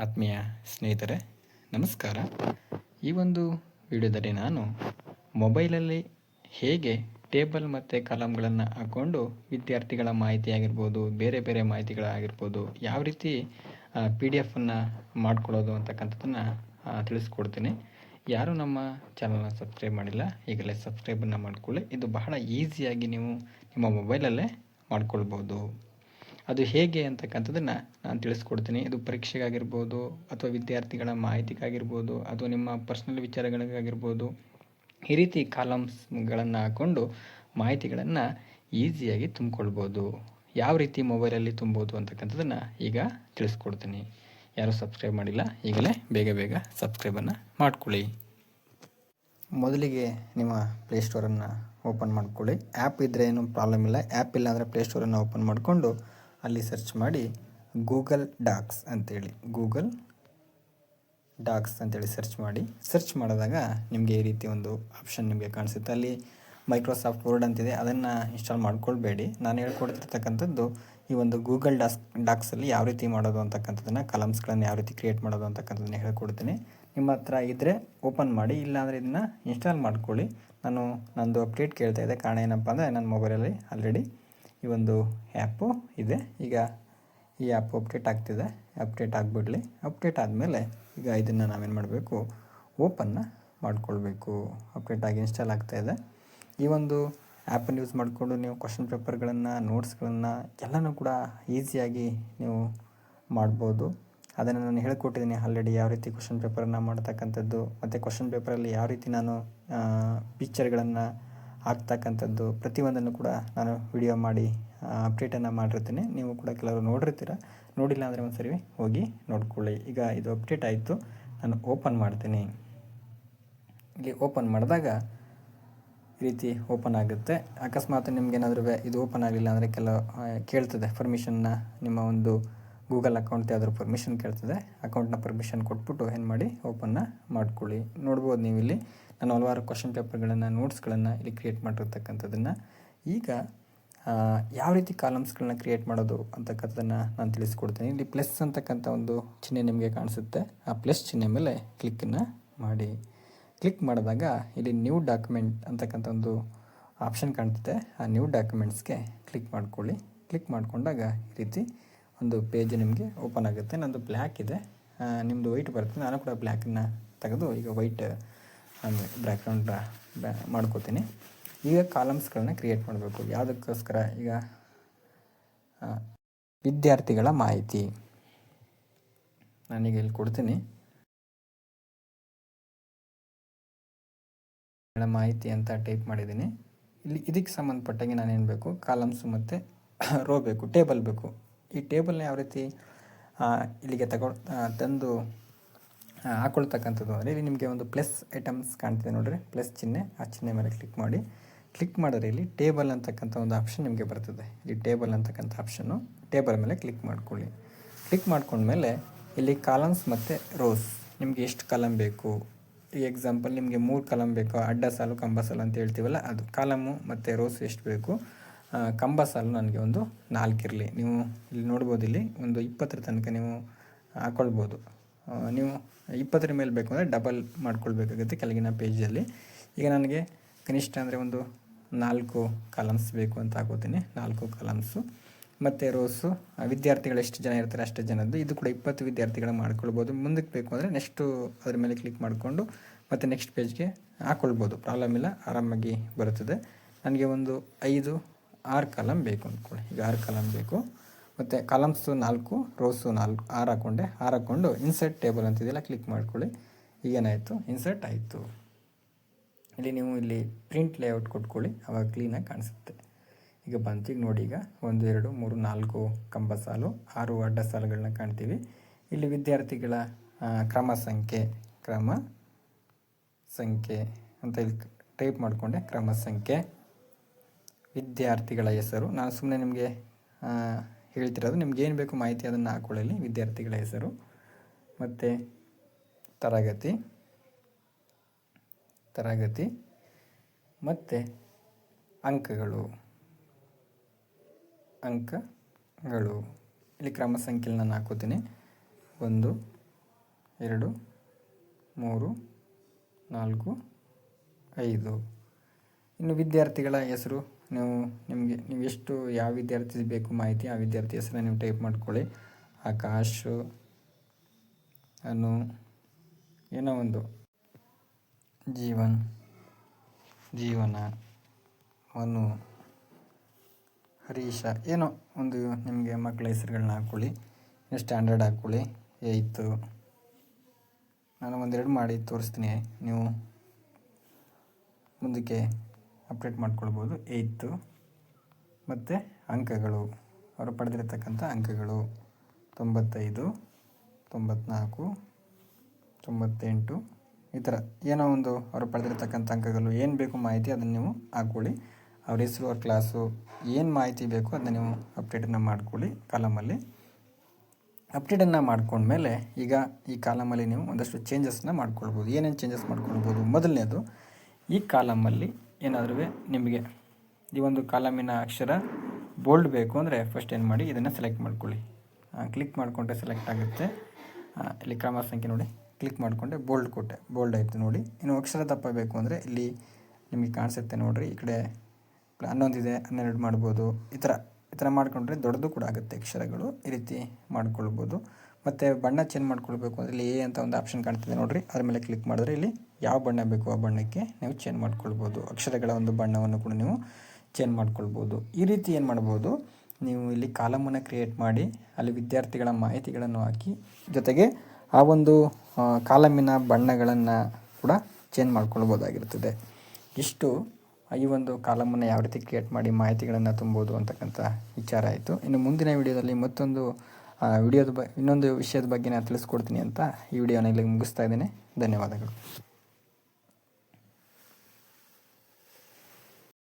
ಆತ್ಮೀಯ ಸ್ನೇಹಿತರೆ, ನಮಸ್ಕಾರ. ಈ ಒಂದು ವಿಡಿಯೋದಲ್ಲಿ ನಾನು ಮೊಬೈಲಲ್ಲಿ ಹೇಗೆ ಟೇಬಲ್ ಮತ್ತು ಕಾಲಮ್ಗಳನ್ನು ಹಾಕ್ಕೊಂಡು ವಿದ್ಯಾರ್ಥಿಗಳ ಮಾಹಿತಿ ಆಗಿರ್ಬೋದು, ಬೇರೆ ಬೇರೆ ಮಾಹಿತಿಗಳಾಗಿರ್ಬೋದು, ಯಾವ ರೀತಿ PDF-ಅನ್ನು ಮಾಡ್ಕೊಳ್ಳೋದು ಅಂತಕ್ಕಂಥದ್ದನ್ನು ತಿಳಿಸ್ಕೊಡ್ತೀನಿ. ಯಾರು ನಮ್ಮ ಚಾನಲ್ನ ಸಬ್ಸ್ಕ್ರೈಬ್ ಮಾಡಿಲ್ಲ, ಈಗಲೇ ಸಬ್ಸ್ಕ್ರೈಬನ್ನು ಮಾಡ್ಕೊಳ್ಳಿ. ಇದು ಬಹಳ ಈಸಿಯಾಗಿ ನೀವು ನಿಮ್ಮ ಮೊಬೈಲಲ್ಲೇ ಮಾಡ್ಕೊಳ್ಬೋದು. ಅದು ಹೇಗೆ ಅಂತಕ್ಕಂಥದ್ದನ್ನು ನಾನು ತಿಳಿಸ್ಕೊಡ್ತೀನಿ. ಇದು ಪರೀಕ್ಷೆಗಾಗಿರ್ಬೋದು, ಅಥವಾ ವಿದ್ಯಾರ್ಥಿಗಳ ಮಾಹಿತಿಗಾಗಿರ್ಬೋದು, ಅಥವಾ ನಿಮ್ಮ ಪರ್ಸ್ನಲ್ ವಿಚಾರಗಳಿಗಾಗಿರ್ಬೋದು, ಈ ರೀತಿ ಕಾಲಮ್ಸ್ಗಳನ್ನು ಹಾಕ್ಕೊಂಡು ಮಾಹಿತಿಗಳನ್ನು ಈಸಿಯಾಗಿ ತುಂಬಿಕೊಳ್ಬೋದು. ಯಾವ ರೀತಿ ಮೊಬೈಲಲ್ಲಿ ತುಂಬೋದು ಅಂತಕ್ಕಂಥದ್ದನ್ನು ಈಗ ತಿಳಿಸ್ಕೊಡ್ತೀನಿ. ಯಾರು ಸಬ್ಸ್ಕ್ರೈಬ್ ಮಾಡಿಲ್ಲ, ಈಗಲೇ ಬೇಗ ಸಬ್ಸ್ಕ್ರೈಬನ್ನು ಮಾಡ್ಕೊಳ್ಳಿ. ಮೊದಲಿಗೆ ನಿಮ್ಮ ಪ್ಲೇಸ್ಟೋರನ್ನು ಓಪನ್ ಮಾಡ್ಕೊಳ್ಳಿ. ಆ್ಯಪ್ ಇದ್ದರೆ ಏನೂ ಪ್ರಾಬ್ಲಮ್ ಇಲ್ಲ. ಆ್ಯಪ್ ಇಲ್ಲ ಅಂದರೆ ಪ್ಲೇಸ್ಟೋರನ್ನು ಓಪನ್ ಮಾಡಿಕೊಂಡು ಅಲ್ಲಿ ಸರ್ಚ್ ಮಾಡಿ ಗೂಗಲ್ ಡಾಕ್ಸ್ ಅಂತೇಳಿ ಸರ್ಚ್ ಮಾಡಿ. ಸರ್ಚ್ ಮಾಡಿದಾಗ ನಿಮಗೆ ಈ ರೀತಿ ಒಂದು ಆಪ್ಷನ್ ನಿಮಗೆ ಕಾಣಿಸುತ್ತೆ. ಅಲ್ಲಿ ಮೈಕ್ರೋಸಾಫ್ಟ್ ವರ್ಡ್ ಅಂತಿದೆ, ಅದನ್ನು ಇನ್ಸ್ಟಾಲ್ ಮಾಡ್ಕೊಳ್ಬೇಡಿ. ನಾನು ಹೇಳ್ಕೊಡ್ತಿರ್ತಕ್ಕಂಥದ್ದು ಈ ಒಂದು ಗೂಗಲ್ ಡಾಕ್ಸಲ್ಲಿ ಯಾವ ರೀತಿ ಮಾಡೋದು ಅಂತಕ್ಕಂಥದ್ದನ್ನು, ಕಾಲಮ್ಸ್ಗಳನ್ನು ಯಾವ ರೀತಿ ಕ್ರಿಯೇಟ್ ಮಾಡೋದು ಅಂತಕ್ಕಂಥದ್ದನ್ನು ಹೇಳ್ಕೊಡ್ತೀನಿ. ನಿಮ್ಮ ಹತ್ರ ಇದ್ದರೆ ಓಪನ್ ಮಾಡಿ, ಇಲ್ಲಾಂದರೆ ಇದನ್ನು ಇನ್ಸ್ಟಾಲ್ ಮಾಡ್ಕೊಳ್ಳಿ. ನಂದು ಅಪ್ಡೇಟ್ ಕೇಳ್ತಾ ಇದೆ. ಕಾರಣ ಏನಪ್ಪ ಅಂದರೆ ನನ್ನ ಮೊಬೈಲಲ್ಲಿ ಆಲ್ರೆಡಿ ಈ ಒಂದು ಆ್ಯಪು ಇದೆ. ಈಗ ಈ ಆ್ಯಪ್ ಅಪ್ಡೇಟ್ ಆಗ್ತಿದೆ. ಅಪ್ಡೇಟ್ ಆಗಿಬಿಡಲಿ. ಅಪ್ಡೇಟ್ ಆದಮೇಲೆ ಈಗ ಇದನ್ನು ನಾವೇನು ಮಾಡಬೇಕು, ಓಪನ್ನ ಮಾಡ್ಕೊಳ್ಬೇಕು. ಅಪ್ಡೇಟ್ ಆಗಿ ಇನ್ಸ್ಟಾಲ್ ಆಗ್ತಾಯಿದೆ. ಈ ಒಂದು ಆ್ಯಪನ್ನು ಯೂಸ್ ಮಾಡಿಕೊಂಡು ನೀವು ಕ್ವಶನ್ ಪೇಪರ್ಗಳನ್ನು, ನೋಟ್ಸ್ಗಳನ್ನು ಎಲ್ಲನೂ ಕೂಡ ಈಸಿಯಾಗಿ ನೀವು ಮಾಡ್ಬೋದು. ಅದನ್ನು ನಾನು ಹೇಳ್ಕೊಟ್ಟಿದ್ದೀನಿ ಆಲ್ರೆಡಿ, ಯಾವ ರೀತಿ ಕ್ವಶನ್ ಪೇಪರನ್ನು ಮಾಡ್ತಕ್ಕಂಥದ್ದು, ಮತ್ತು ಕ್ವಶನ್ ಪೇಪರಲ್ಲಿ ಯಾವ ರೀತಿ ನಾನು ಪಿಕ್ಚರ್ಗಳನ್ನು ಹಾಕ್ತಕ್ಕಂಥದ್ದು, ಪ್ರತಿಯೊಂದನ್ನು ಕೂಡ ನಾನು ವಿಡಿಯೋ ಮಾಡಿ ಅಪ್ಡೇಟನ್ನು ಮಾಡಿರ್ತೀನಿ. ನೀವು ಕೂಡ ಕೆಲವರು ನೋಡಿರ್ತೀರ. ನೋಡಿಲ್ಲ ಅಂದರೆ ಒಂದು ಸರಿ ಹೋಗಿ ನೋಡ್ಕೊಳ್ಳಿ. ಈಗ ಇದು ಅಪ್ಡೇಟ್ ಆಯಿತು. ನಾನು ಓಪನ್ ಮಾಡ್ತೀನಿ. ಇಲ್ಲಿ ಓಪನ್ ಮಾಡಿದಾಗ ಈ ರೀತಿ ಓಪನ್ ಆಗುತ್ತೆ. ಅಕಸ್ಮಾತ್ ನಿಮಗೇನಾದ್ರೂ ಇದು ಓಪನ್ ಆಗಲಿಲ್ಲ ಅಂದರೆ ಕೇಳ್ತದೆ ಪರ್ಮಿಷನ್ನ. ನಿಮ್ಮ ಒಂದು ಗೂಗಲ್ ಅಕೌಂಟ್ ಯಾವ್ದಾದ್ರು ಪರ್ಮಿಷನ್ ಕೇಳ್ತದೆ. ಅಕೌಂಟ್ನ ಪರ್ಮಿಷನ್ ಕೊಟ್ಬಿಟ್ಟು ಏನು ಮಾಡಿ, ಓಪನ್ನ ಮಾಡ್ಕೊಳ್ಳಿ. ನೋಡ್ಬೋದು ನೀವು ಇಲ್ಲಿ ನಾನು ಹಲವಾರು ಕ್ವಶನ್ ಪೇಪರ್ಗಳನ್ನು, ನೋಟ್ಸ್ಗಳನ್ನು ಇಲ್ಲಿ ಕ್ರಿಯೇಟ್ ಮಾಡಿರ್ತಕ್ಕಂಥದ್ದನ್ನು. ಈಗ ಯಾವ ರೀತಿ ಕಾಲಮ್ಸ್ಗಳನ್ನ ಕ್ರಿಯೇಟ್ ಮಾಡೋದು ಅಂತಕ್ಕಂಥದ್ದನ್ನು ನಾನು ತಿಳಿಸ್ಕೊಡ್ತೀನಿ. ಇಲ್ಲಿ ಪ್ಲಸ್ ಅಂತಕ್ಕಂಥ ಒಂದು ಚಿಹ್ನೆ ನಿಮಗೆ ಕಾಣಿಸುತ್ತೆ. ಆ ಪ್ಲಸ್ ಚಿಹ್ನೆ ಮೇಲೆ ಕ್ಲಿಕ್ಕನ್ನು ಮಾಡಿ. ಕ್ಲಿಕ್ ಮಾಡಿದಾಗ ಇಲ್ಲಿ ನ್ಯೂ ಡಾಕ್ಯುಮೆಂಟ್ ಅಂತಕ್ಕಂಥ ಒಂದು ಆಪ್ಷನ್ ಕಾಣ್ತದೆ. ಆ ನ್ಯೂ ಡಾಕ್ಯುಮೆಂಟ್ಸ್ಗೆ ಕ್ಲಿಕ್ ಮಾಡ್ಕೊಳ್ಳಿ. ಕ್ಲಿಕ್ ಮಾಡಿಕೊಂಡಾಗ ಈ ರೀತಿ ಒಂದು ಪೇಜ್ ನಿಮಗೆ ಓಪನ್ ಆಗುತ್ತೆ. ನಂದು ಬ್ಲ್ಯಾಕ್ ಇದೆ, ನಿಮ್ಮದು ವೈಟ್ ಬರುತ್ತೆ. ನಾನು ಕೂಡ ಬ್ಲ್ಯಾಕನ್ನು ತೆಗೆದು ಈಗ ವೈಟ್ ಬ್ಯಾಕ್ಗ್ರೌಂಡ್ ಮಾಡ್ಕೋತೀನಿ. ಈಗ ಕಾಲಮ್ಸ್ಗಳನ್ನ ಕ್ರಿಯೇಟ್ ಮಾಡಬೇಕು. ಯಾವುದಕ್ಕೋಸ್ಕರ? ಈಗ ವಿದ್ಯಾರ್ಥಿಗಳ ಮಾಹಿತಿ ನಾನೀಗ ಇಲ್ಲಿ ಕೊಡ್ತೀನಿ. ಮಾಹಿತಿ ಅಂತ ಟೈಪ್ ಮಾಡಿದ್ದೀನಿ. ಇಲ್ಲಿ ಇದಕ್ಕೆ ಸಂಬಂಧಪಟ್ಟಾಗೆ ನಾನೇನು ಬೇಕು, ಕಾಲಮ್ಸು ಮತ್ತು ರೋ ಬೇಕು, ಟೇಬಲ್ ಬೇಕು. ಈ ಟೇಬಲ್ನ ಯಾವ ರೀತಿ ಇಲ್ಲಿಗೆ ತಂದು ಹಾಕೊಳ್ತಕ್ಕಂಥದ್ದು ಅಂದರೆ, ಇಲ್ಲಿ ನಿಮಗೆ ಒಂದು ಪ್ಲಸ್ ಐಟಮ್ಸ್ ಕಾಣ್ತಿದೆ ನೋಡಿರಿ, ಪ್ಲಸ್ ಚಿಹ್ನೆ. ಆ ಚಿಹ್ನೆ ಮೇಲೆ ಕ್ಲಿಕ್ ಮಾಡಿ. ಕ್ಲಿಕ್ ಮಾಡಿದ್ರೆ ಇಲ್ಲಿ ಟೇಬಲ್ ಅಂತಕ್ಕಂಥ ಒಂದು ಆಪ್ಷನ್ ನಿಮಗೆ ಬರ್ತದೆ. ಇಲ್ಲಿ ಟೇಬಲ್ ಅಂತಕ್ಕಂಥ ಆಪ್ಷನ್ನು, ಟೇಬಲ್ ಮೇಲೆ ಕ್ಲಿಕ್ ಮಾಡ್ಕೊಳ್ಳಿ. ಕ್ಲಿಕ್ ಮಾಡ್ಕೊಂಡ್ಮೇಲೆ ಇಲ್ಲಿ ಕಾಲಮ್ಸ್ ಮತ್ತು ರೋಸ್, ನಿಮಗೆ ಎಷ್ಟು ಕಾಲಮ್ ಬೇಕು. ಈ ಎಕ್ಸಾಂಪಲ್ ನಿಮಗೆ 3 ಕಾಲಮ್ ಬೇಕು. ಅಡ್ಡ ಸಾಲು, ಕಂಬ ಸಾಲು ಅಂತ ಹೇಳ್ತೀವಲ್ಲ, ಅದು ಕಾಲಮು ಮತ್ತು ರೋಸ್ ಎಷ್ಟು ಬೇಕು. ಕಂಬ ಸಾಲು ನನಗೆ ಒಂದು 4 ಇರಲಿ. ನೀವು ಇಲ್ಲಿ ನೋಡ್ಬೋದು, ಇಲ್ಲಿ ಒಂದು 20 ತನಕ ನೀವು ಹಾಕ್ಕೊಳ್ಬೋದು. ನೀವು 20 ಮೇಲೆ ಬೇಕು ಅಂದರೆ ಡಬಲ್ ಮಾಡ್ಕೊಳ್ಬೇಕಾಗುತ್ತೆ ಕೆಳಗಿನ ಪೇಜಲ್ಲಿ. ಈಗ ನನಗೆ ಕನಿಷ್ಠ ಅಂದರೆ ಒಂದು 4 ಕಾಲಮ್ಸ್ ಬೇಕು ಅಂತ ಹಾಕೋತೀನಿ. 4 ಕಾಲಮ್ಸು ಮತ್ತು ರೋಸು. ವಿದ್ಯಾರ್ಥಿಗಳು ಎಷ್ಟು ಜನ ಇರ್ತಾರೆ ಅಷ್ಟು ಜನದ್ದು. ಇದು ಕೂಡ 20 ವಿದ್ಯಾರ್ಥಿಗಳ ಮಾಡ್ಕೊಳ್ಬೋದು. ಮುಂದಕ್ಕೆ ಬೇಕು ಅಂದರೆ ನೆಕ್ಸ್ಟು ಅದ್ರ ಮೇಲೆ ಕ್ಲಿಕ್ ಮಾಡಿಕೊಂಡು ಮತ್ತು ನೆಕ್ಸ್ಟ್ ಪೇಜ್ಗೆ ಹಾಕ್ಕೊಳ್ಬೋದು. ಪ್ರಾಬ್ಲಮ್ ಇಲ್ಲ, ಆರಾಮಾಗಿ ಬರುತ್ತದೆ. ನನಗೆ ಒಂದು 6 ಕಾಲಮ್ ಬೇಕು ಅಂದ್ಕೊಳ್ಳಿ. ಈಗ 6 ಕಾಲಮ್ ಬೇಕು. ಮತ್ತು ಕಾಲಮ್ಸು 4, ರೋಸು 4, 6 ಹಾಕ್ಕೊಂಡೆ. 6 ಹಾಕ್ಕೊಂಡು ಇನ್ಸರ್ಟ್ ಟೇಬಲ್ ಅಂತಿದೆಯಲ್ಲ, ಕ್ಲಿಕ್ ಮಾಡ್ಕೊಳ್ಳಿ. ಈಗೇನಾಯಿತು, ಇನ್ಸರ್ಟ್ ಆಯಿತು. ಇಲ್ಲಿ ನೀವು ಇಲ್ಲಿ ಪ್ರಿಂಟ್ ಲೇಔಟ್ ಕೊಟ್ಕೊಳ್ಳಿ, ಆವಾಗ ಕ್ಲೀನಾಗಿ ಕಾಣಿಸುತ್ತೆ. ಈಗ ಬಂತು. ಈಗ ನೋಡಿ, ಈಗ 1 2 3 4 ಕಂಬ ಸಾಲು, 6 ಅಡ್ಡ ಸಾಲುಗಳನ್ನ ಕಾಣ್ತೀವಿ. ಇಲ್ಲಿ ವಿದ್ಯಾರ್ಥಿಗಳ ಕ್ರಮ ಸಂಖ್ಯೆ ಅಂತ ಇಲ್ಲಿ ಟೈಪ್ ಮಾಡಿಕೊಂಡೆ. ಕ್ರಮ ಸಂಖ್ಯೆ, ವಿದ್ಯಾರ್ಥಿಗಳ ಹೆಸರು. ನಾನು ಸುಮ್ಮನೆ ನಿಮಗೆ ಹೇಳ್ತಿರೋದು, ನಿಮ್ಗೆ ಏನು ಬೇಕು ಮಾಹಿತಿ ಅದನ್ನು ಹಾಕೊಳ್ಳಿ. ವಿದ್ಯಾರ್ಥಿಗಳ ಹೆಸರು ಮತ್ತು ತರಗತಿ ಮತ್ತು ಅಂಕಗಳು. ಇಲ್ಲಿ ಕ್ರಮ ಸಂಖ್ಯೆಯಲ್ಲಿ ನಾನು ಹಾಕೋತೀನಿ. 1 2 3 4 5. ಇನ್ನು ವಿದ್ಯಾರ್ಥಿಗಳ ಹೆಸರು ನೀವು ಎಷ್ಟು ಯಾವ ವಿದ್ಯಾರ್ಥಿ ಬೇಕು ಮಾಹಿತಿ ಆ ವಿದ್ಯಾರ್ಥಿ ಹೆಸರನ್ನ ನೀವು ಟೈಪ್ ಮಾಡ್ಕೊಳ್ಳಿ. ಆಕಾಶ್, ಅನು, ಏನೋ ಒಂದು, ಜೀವನ, ಮನು, ಹರೀಶ, ಏನೋ ಒಂದು ನಿಮಗೆ ಮಕ್ಕಳ ಹೆಸರುಗಳನ್ನ ಹಾಕ್ಕೊಳ್ಳಿ. ಸ್ಟ್ಯಾಂಡರ್ಡ್ ಹಾಕ್ಕೊಳ್ಳಿ. 8th, ನಾನು ಒಂದೆರಡು ಮಾಡಿ ತೋರಿಸ್ತೀನಿ, ನೀವು ಮುಂದಕ್ಕೆ ಅಪ್ಡೇಟ್ ಮಾಡ್ಕೊಳ್ಬೋದು. 8th ಮತ್ತು ಅಂಕಗಳು, ಅವರು ಪಡೆದಿರತಕ್ಕಂಥ ಅಂಕಗಳು 95, 94, 98, ಈ ಥರ ಏನೋ ಒಂದು ಅವರು ಪಡೆದಿರತಕ್ಕಂಥ ಅಂಕಗಳು ಏನು ಬೇಕು ಮಾಹಿತಿ ಅದನ್ನು ನೀವು ಹಾಕ್ಕೊಳ್ಳಿ. ಅವ್ರ ಹೆಸರು, ಅವ್ರ ಕ್ಲಾಸು, ಏನು ಮಾಹಿತಿ ಬೇಕು ಅದನ್ನ ನೀವು ಅಪ್ಡೇಟನ್ನು ಮಾಡ್ಕೊಳ್ಳಿ ಕಾಲಮಲ್ಲಿ. ಅಪ್ಡೇಟನ್ನು ಮಾಡ್ಕೊಂಡ್ಮೇಲೆ ಈಗ ಈ ಕಾಲಮಲ್ಲಿ ನೀವು ಒಂದಷ್ಟು ಚೇಂಜಸ್ನ ಮಾಡ್ಕೊಳ್ಬೋದು. ಏನೇನು ಚೇಂಜಸ್ ಮಾಡ್ಕೊಳ್ಬೋದು? ಮೊದಲನೇದು, ಈ ಕಾಲಮಲ್ಲಿ ಏನಾದರೂ ನಿಮಗೆ ಈ ಒಂದು ಕಾಲಮಿನ ಅಕ್ಷರ ಬೋಲ್ಡ್ ಬೇಕು ಅಂದರೆ ಫಸ್ಟ್ ಏನು ಮಾಡಿ, ಇದನ್ನು ಸೆಲೆಕ್ಟ್ ಮಾಡ್ಕೊಳ್ಳಿ. ಕ್ಲಿಕ್ ಮಾಡಿಕೊಂಡ್ರೆ ಸೆಲೆಕ್ಟ್ ಆಗುತ್ತೆ. ಇಲ್ಲಿ ಕ್ರಮ ಸಂಖ್ಯೆ ನೋಡಿ, ಕ್ಲಿಕ್ ಮಾಡಿಕೊಂಡೆ ಬೋಲ್ಡ್ ಕೊಟ್ಟೆ, ಬೋಲ್ಡ್ ಆಯಿತು ನೋಡಿ. ಇನ್ನು ಅಕ್ಷರ ದಪ್ಪ ಬೇಕು ಅಂದರೆ ಇಲ್ಲಿ ನಿಮಗೆ ಕಾಣಿಸುತ್ತೆ ನೋಡಿರಿ, ಈ ಕಡೆ 11 ಇದೆ, 12 ಮಾಡ್ಬೋದು. ಈ ಥರ ಮಾಡಿಕೊಂಡ್ರೆ ದೊಡ್ಡದು ಕೂಡ ಆಗುತ್ತೆ ಅಕ್ಷರಗಳು. ಈ ರೀತಿ ಮಾಡ್ಕೊಳ್ಬೋದು. ಮತ್ತು ಬಣ್ಣ ಚೇಂಜ್ ಮಾಡ್ಕೊಳ್ಬೇಕು ಅಂದರೆ ಇಲ್ಲಿ ಅಂತ ಒಂದು ಆಪ್ಷನ್ ಕಾಣ್ತಿದೆ ನೋಡಿರಿ, ಅದ್ರ ಮೇಲೆ ಕ್ಲಿಕ್ ಮಾಡಿದ್ರೆ ಇಲ್ಲಿ ಯಾವ ಬಣ್ಣ ಬೇಕು ಆ ಬಣ್ಣಕ್ಕೆ ನೀವು ಚೇಂಜ್ ಮಾಡ್ಕೊಳ್ಬೋದು. ಅಕ್ಷರಗಳ ಒಂದು ಬಣ್ಣವನ್ನು ಕೂಡ ನೀವು ಚೇಂಜ್ ಮಾಡ್ಕೊಳ್ಬೋದು. ಈ ರೀತಿ ಏನು ಮಾಡ್ಬೋದು, ನೀವು ಇಲ್ಲಿ ಕಾಲಮನ್ನು ಕ್ರಿಯೇಟ್ ಮಾಡಿ ಅಲ್ಲಿ ವಿದ್ಯಾರ್ಥಿಗಳ ಮಾಹಿತಿಗಳನ್ನು ಹಾಕಿ ಜೊತೆಗೆ ಆ ಒಂದು ಕಾಲಮಿನ ಬಣ್ಣಗಳನ್ನು ಕೂಡ ಚೇಂಜ್ ಮಾಡ್ಕೊಳ್ಬೋದಾಗಿರ್ತದೆ. ಇಷ್ಟು ಈ ಒಂದು ಕಾಲಮನ್ನು ಯಾವ ರೀತಿ ಕ್ರಿಯೇಟ್ ಮಾಡಿ ಮಾಹಿತಿಗಳನ್ನು ತುಂಬೋದು ಅಂತಕ್ಕಂಥ ವಿಚಾರ ಆಯಿತು. ಇನ್ನು ಮುಂದಿನ ವಿಡಿಯೋದಲ್ಲಿ ಮತ್ತೊಂದು ಇನ್ನೊಂದು ವಿಷಯದ ಬಗ್ಗೆ ನಾನು ತಿಳಿಸ್ಕೊಡ್ತೀನಿ ಅಂತ ಈ ವಿಡಿಯೋನ ಇಲ್ಲಿಗೆ ಮುಗಿಸ್ತಾ ಇದ್ದೇನೆ. ಧನ್ಯವಾದಗಳು.